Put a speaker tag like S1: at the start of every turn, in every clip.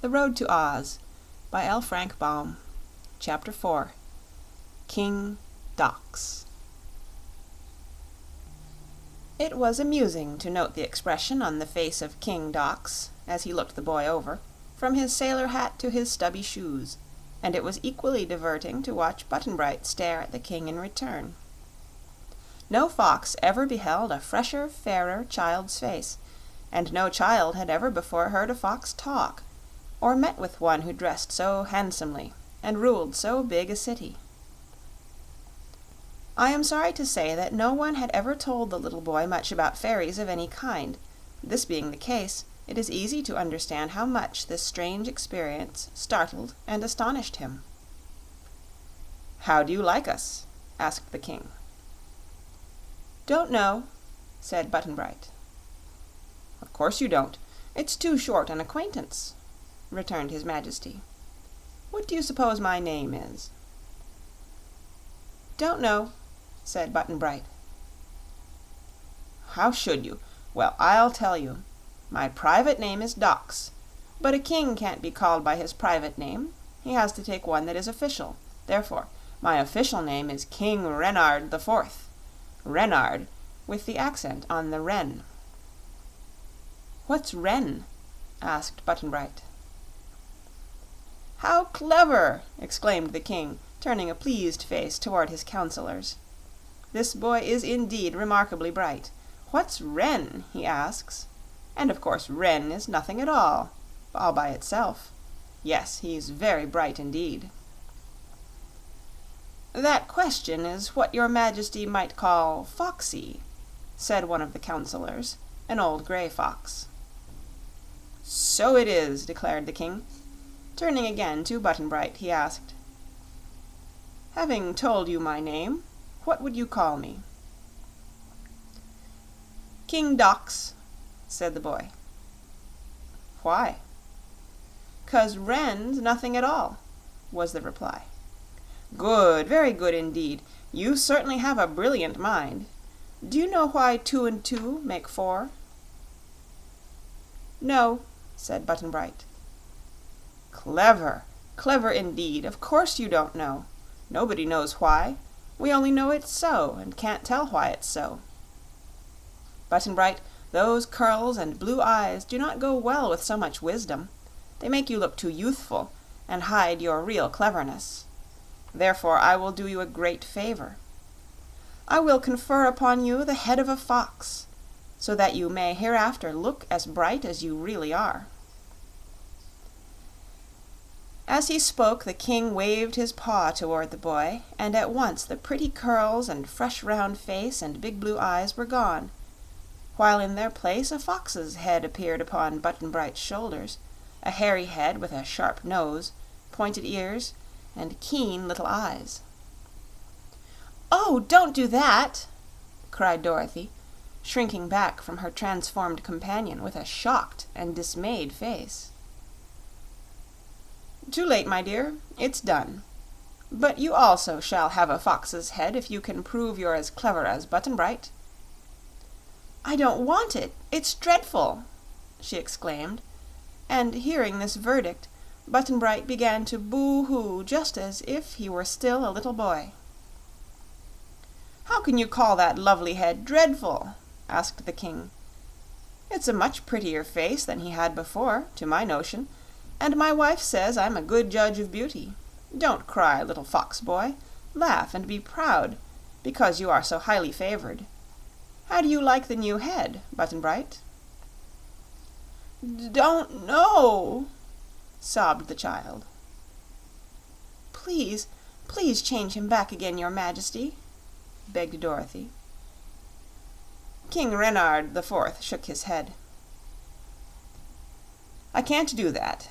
S1: The Road to Oz by L. Frank Baum. Chapter 4. King DOX. It was amusing to note the expression on the face of King DOX as he looked the boy over, from his sailor hat to his stubby shoes, and it was equally diverting to watch Button-Bright stare at the king in return. No fox ever beheld a fresher, fairer child's face, and no child had ever before heard a fox talk, or met with one who dressed so handsomely and ruled so big a city. I am sorry to say that no one had ever told the little boy much about fairies of any kind. This being the case, it is easy to understand how much this strange experience startled and astonished him. "How do you like us?" asked the king. "Don't know," said Button-Bright. "Of course you don't. It's too short an acquaintance," returned his Majesty. "What do you suppose my name is?" "Don't know," said Button-Bright. "How should you? Well, I'll tell you. My private name is DOX, but a king can't be called by his private name. He has to take one that is official. Therefore, my official name is King Renard the Fourth. Renard, with the accent on the Ren." "What's Ren?" asked Button-Bright. "How clever!" exclaimed the king, turning a pleased face toward his counselors. "This boy is indeed remarkably bright. What's Ren, he asks. And of course Ren is nothing at all by itself. Yes, he's very bright indeed." "That question is what your Majesty might call foxy," said one of the counselors, an old gray fox. "So it is," declared the king. Turning again to Button-Bright, he asked, "Having told you my name, what would you call me?" "King DOX," said the boy. "Why?" "'Cause Ren's nothing at all," was the reply. "Good, very good indeed. You certainly have a brilliant mind. Do you know why 2 and 2 make 4? "No," said Button-Bright. "Clever, clever indeed. Of course you don't know. Nobody knows why. We only know it's so, and can't tell why it's so. Button-Bright, those curls and blue eyes do not go well with so much wisdom. They make you look too youthful, and hide your real cleverness. Therefore I will do you a great favor. I will confer upon you the head of a fox, so that you may hereafter look as bright as you really are." As he spoke, the king waved his paw toward the boy, and at once the pretty curls and fresh round face and big blue eyes were gone, while in their place a fox's head appeared upon Button-Bright's shoulders, a hairy head with a sharp nose, pointed ears, and keen little eyes. "Oh, don't do that!" cried Dorothy, shrinking back from her transformed companion with a shocked and dismayed face. "Too late, my dear. It's done. But you also shall have a fox's head if you can prove you're as clever as Button-Bright." "I don't want it. It's dreadful!" she exclaimed, and hearing this verdict, Button-Bright began to boo-hoo just as if he were still a little boy. "How can you call that lovely head dreadful?" asked the king. "It's a much prettier face than he had before, to my notion, and my wife says I'm a good judge of beauty. Don't cry, little fox boy. Laugh and be proud, because you are so highly favored. How do you like the new head, Button-Bright?" "Don't know," sobbed the child. "Please, please change him back again, your Majesty," begged Dorothy. King Renard the Fourth shook his head. "I can't do that,"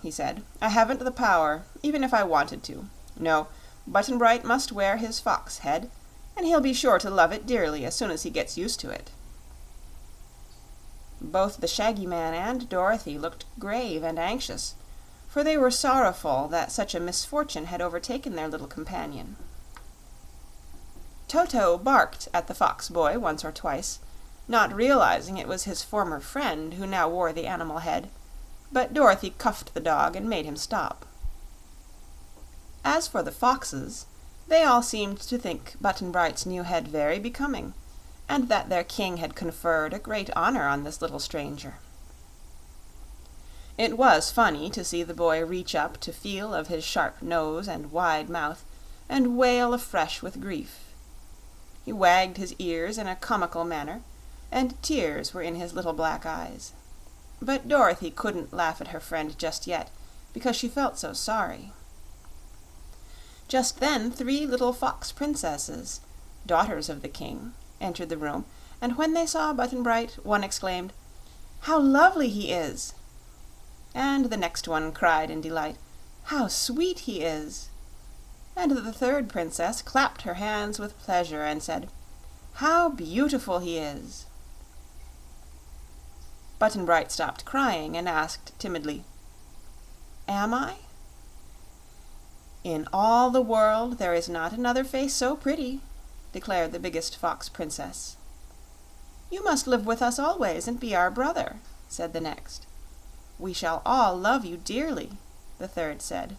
S1: he said. "I haven't the power, even if I wanted to. No, Button-Bright must wear his fox head, and he'll be sure to love it dearly as soon as he gets used to it." Both the Shaggy Man and Dorothy looked grave and anxious, for they were sorrowful that such a misfortune had overtaken their little companion. Toto barked at the fox boy once or twice, not realizing it was his former friend who now wore the animal head, but Dorothy cuffed the dog and made him stop. As for the foxes, they all seemed to think Button-Bright's new head very becoming, and that their king had conferred a great honor on this little stranger. It was funny to see the boy reach up to feel of his sharp nose and wide mouth, and wail afresh with grief. He wagged his ears in a comical manner, and tears were in his little black eyes. But Dorothy couldn't laugh at her friend just yet, because she felt so sorry. Just then 3 little fox princesses, daughters of the king, entered the room, and when they saw Button-Bright, one exclaimed, "How lovely he is!" And the next one cried in delight, "How sweet he is!" And the 3rd princess clapped her hands with pleasure and said, "How beautiful he is!" Button-Bright stopped crying and asked timidly, "Am I?" "In all the world there is not another face so pretty," declared the biggest fox princess. "You must live with us always and be our brother," said the next. "We shall all love you dearly," the 3rd said.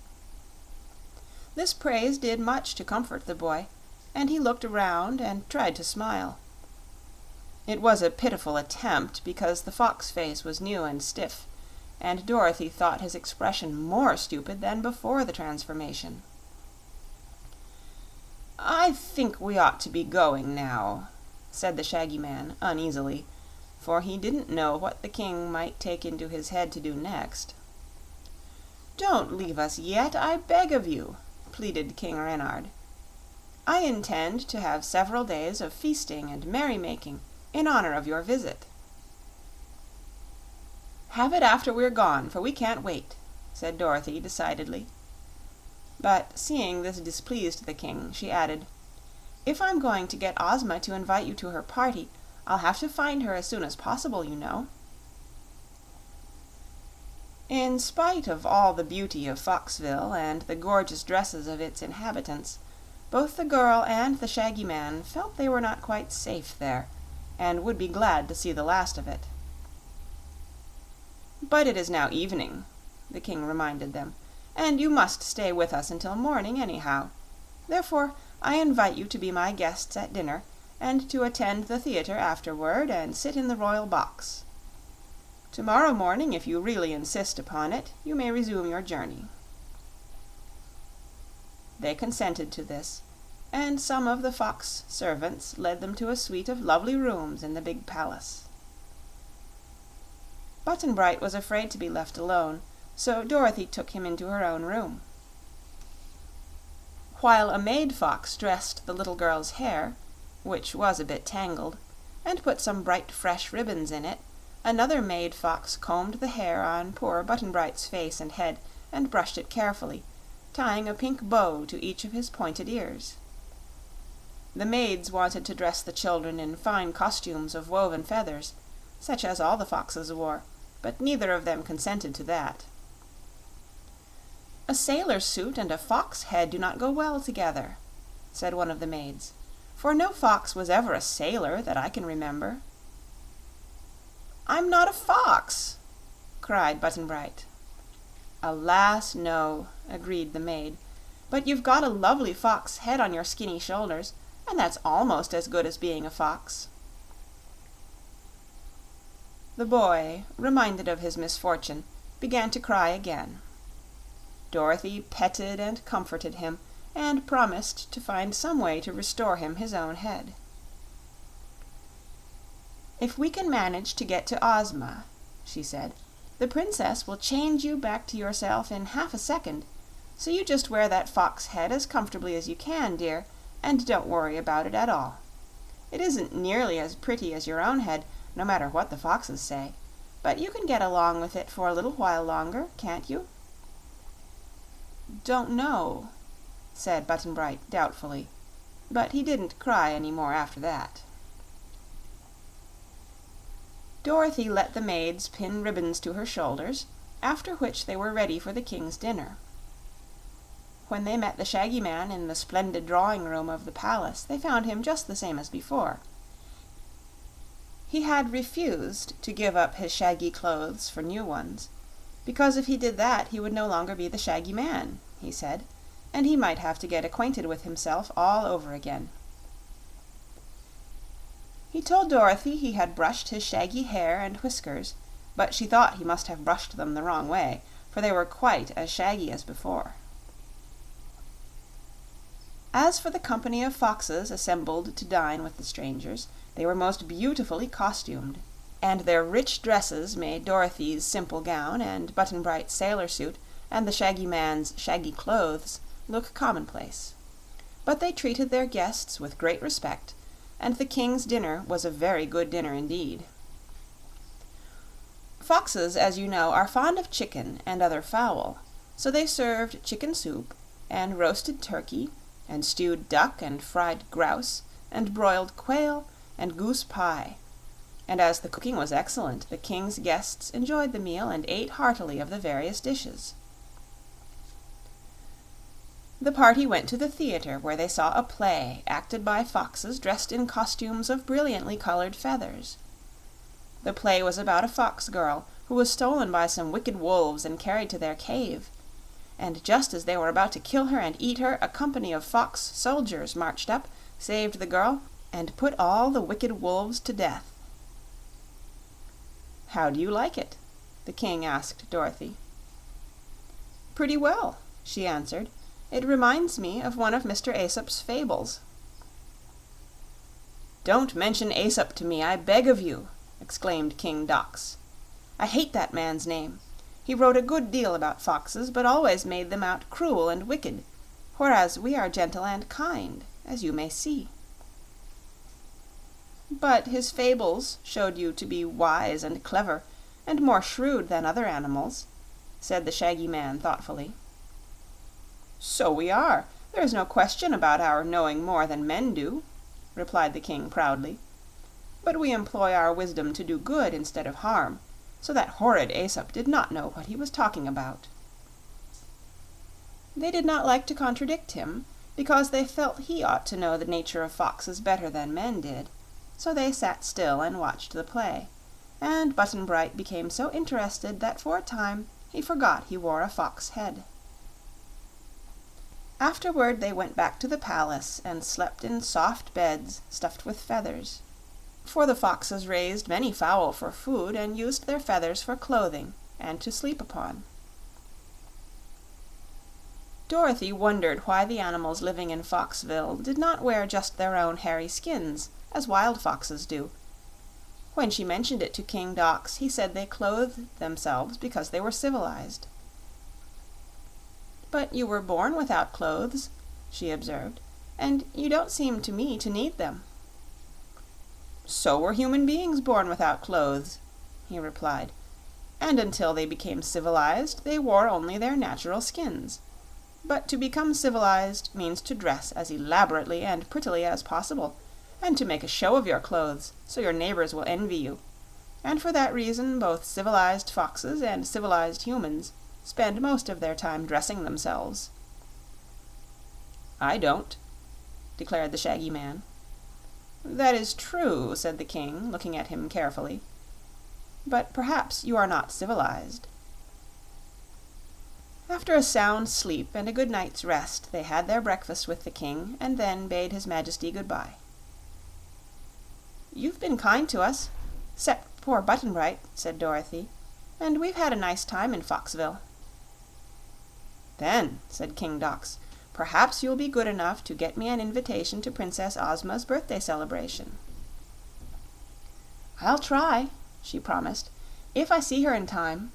S1: This praise did much to comfort the boy, and he looked around and tried to smile. It was a pitiful attempt, because the fox face was new and stiff, and Dorothy thought his expression more stupid than before the transformation. "I think we ought to be going now," said the Shaggy Man uneasily, for he didn't know what the king might take into his head to do next. "Don't leave us yet, I beg of you," pleaded King Renard. "I intend to have several days of feasting and merrymaking in honor of your visit." "Have it after we're gone, for we can't wait," said Dorothy decidedly. But seeing this displeased the king, she added, "If I'm going to get Ozma to invite you to her party, I'll have to find her as soon as possible, you know." In spite of all the beauty of Foxville and the gorgeous dresses of its inhabitants, both the girl and the Shaggy Man felt they were not quite safe there, and would be glad to see the last of it. "But it is now evening," the king reminded them, "and you must stay with us until morning anyhow. Therefore I invite you to be my guests at dinner, and to attend the theater afterward and sit in the royal box. Tomorrow morning, if you really insist upon it, you may resume your journey." They consented to this, and some of the fox servants led them to a suite of lovely rooms in the big palace. Button-Bright was afraid to be left alone, so Dorothy took him into her own room. While a maid fox dressed the little girl's hair, which was a bit tangled, and put some bright fresh ribbons in it, another maid fox combed the hair on poor Button-Bright's face and head and brushed it carefully, tying a pink bow to each of his pointed ears. The maids wanted to dress the children in fine costumes of woven feathers, such as all the foxes wore, but neither of them consented to that. "A sailor's suit and a fox head do not go well together," said one of the maids, "for no fox was ever a sailor that I can remember." "I'm not a fox!" cried Button-Bright. "Alas, no," agreed the maid, "but you've got a lovely fox head on your skinny shoulders, and that's almost as good as being a fox." The boy, reminded of his misfortune, began to cry again. Dorothy petted and comforted him, and promised to find some way to restore him his own head. "If we can manage to get to Ozma," she said, "the princess will change you back to yourself in half a second, so you just wear that fox head as comfortably as you can, dear, and don't worry about it at all. It isn't nearly as pretty as your own head, no matter what the foxes say, but you can get along with it for a little while longer, can't you?" "Don't know," said Button-Bright doubtfully, but he didn't cry any more after that. Dorothy let the maids pin ribbons to her shoulders, after which they were ready for the king's dinner. When they met the Shaggy Man in the splendid drawing-room of the palace, they found him just the same as before. He had refused to give up his shaggy clothes for new ones, because if he did that he would no longer be the Shaggy Man, he said, and he might have to get acquainted with himself all over again. He told Dorothy he had brushed his shaggy hair and whiskers, but she thought he must have brushed them the wrong way, for they were quite as shaggy as before. As for the company of foxes assembled to dine with the strangers, they were most beautifully costumed, and their rich dresses made Dorothy's simple gown and Button-Bright's sailor suit and the Shaggy Man's shaggy clothes look commonplace. But they treated their guests with great respect, and the king's dinner was a very good dinner indeed. Foxes, as you know, are fond of chicken and other fowl, so they served chicken soup and roasted turkey and stewed duck and fried grouse and broiled quail and goose pie, and as the cooking was excellent, the king's guests enjoyed the meal and ate heartily of the various dishes. The party went to the theater, where they saw a play acted by foxes dressed in costumes of brilliantly colored feathers. The play was about a fox girl who was stolen by some wicked wolves and carried to their cave, and just as they were about to kill her and eat her, a company of fox soldiers marched up, saved the girl, and put all the wicked wolves to death. "How do you like it?" the king asked Dorothy. "Pretty well," she answered. "It reminds me of one of Mr. Aesop's fables." "Don't mention Aesop to me, I beg of you!" exclaimed King Dox. "I hate that man's name. He wrote a good deal about foxes, but always made them out cruel and wicked, whereas we are gentle and kind, as you may see." "But his fables showed you to be wise and clever, and more shrewd than other animals," said the Shaggy Man thoughtfully. "So we are. There is no question about our knowing more than men do," replied the king proudly. "But we employ our wisdom to do good instead of harm, so that horrid Aesop did not know what he was talking about." They did not like to contradict him, because they felt he ought to know the nature of foxes better than men did, so they sat still and watched the play, and Button-Bright became so interested that for a time he forgot he wore a fox head. Afterward they went back to the palace and slept in soft beds stuffed with feathers, for the foxes raised many fowl for food and used their feathers for clothing and to sleep upon. Dorothy wondered why the animals living in Foxville did not wear just their own hairy skins, as wild foxes do. When she mentioned it to King Dox, he said they clothed themselves because they were civilized. "But you were born without clothes," she observed, "and you don't seem to me to need them." "So were human beings born without clothes," he replied, "and until they became civilized they wore only their natural skins. But to become civilized means to dress as elaborately and prettily as possible, and to make a show of your clothes so your neighbors will envy you, and for that reason both civilized foxes and civilized humans spend most of their time dressing themselves." "I don't," declared the Shaggy Man. "That is true," said the king, looking at him carefully, "but perhaps you are not civilized." After a sound sleep and a good night's rest, they had their breakfast with the king and then bade His Majesty good-bye. "You've been kind to us, 'cept poor Button-Bright," said Dorothy, "and we've had a nice time in Foxville." "Then," said King Dox, "perhaps you'll be good enough to get me an invitation to Princess Ozma's birthday celebration." "I'll try," she promised, "if I see her in time."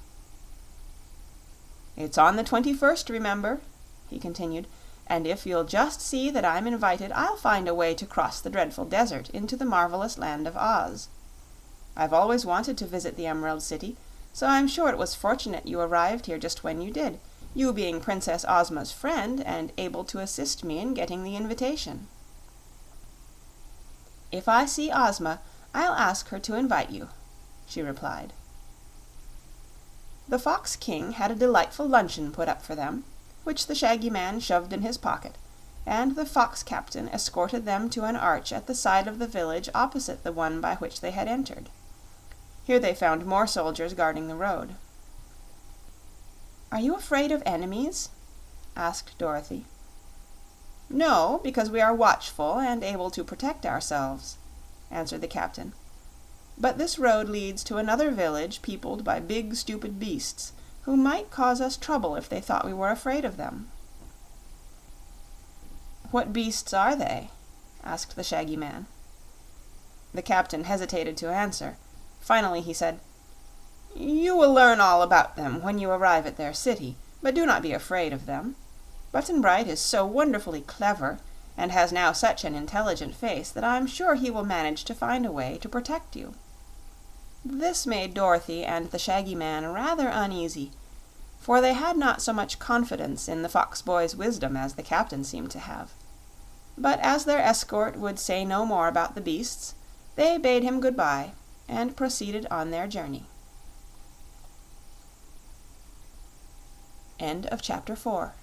S1: "It's on the 21st, remember," he continued, "and if you'll just see that I'm invited I'll find a way to cross the dreadful desert into the Marvellous Land of Oz. I've always wanted to visit the Emerald City, so I'm sure it was fortunate you arrived here just when you did, you being Princess Ozma's friend and able to assist me in getting the invitation." "If I see Ozma, I'll ask her to invite you," she replied. The Fox King had a delightful luncheon put up for them, which the Shaggy Man shoved in his pocket, and the Fox Captain escorted them to an arch at the side of the village opposite the one by which they had entered. Here they found more soldiers guarding the road. "Are you afraid of enemies?" asked Dorothy. "No, because we are watchful and able to protect ourselves," answered the captain. "But this road leads to another village peopled by big, stupid beasts, who might cause us trouble if they thought we were afraid of them." "What beasts are they?" asked the Shaggy Man. The captain hesitated to answer. Finally he said, "You will learn all about them when you arrive at their city, but do not be afraid of them. Button-Bright is so wonderfully clever, and has now such an intelligent face, that I'm sure he will manage to find a way to protect you." This made Dorothy and the Shaggy Man rather uneasy, for they had not so much confidence in the fox boy's wisdom as the captain seemed to have. But as their escort would say no more about the beasts, they bade him good-bye and proceeded on their journey. End of chapter 4.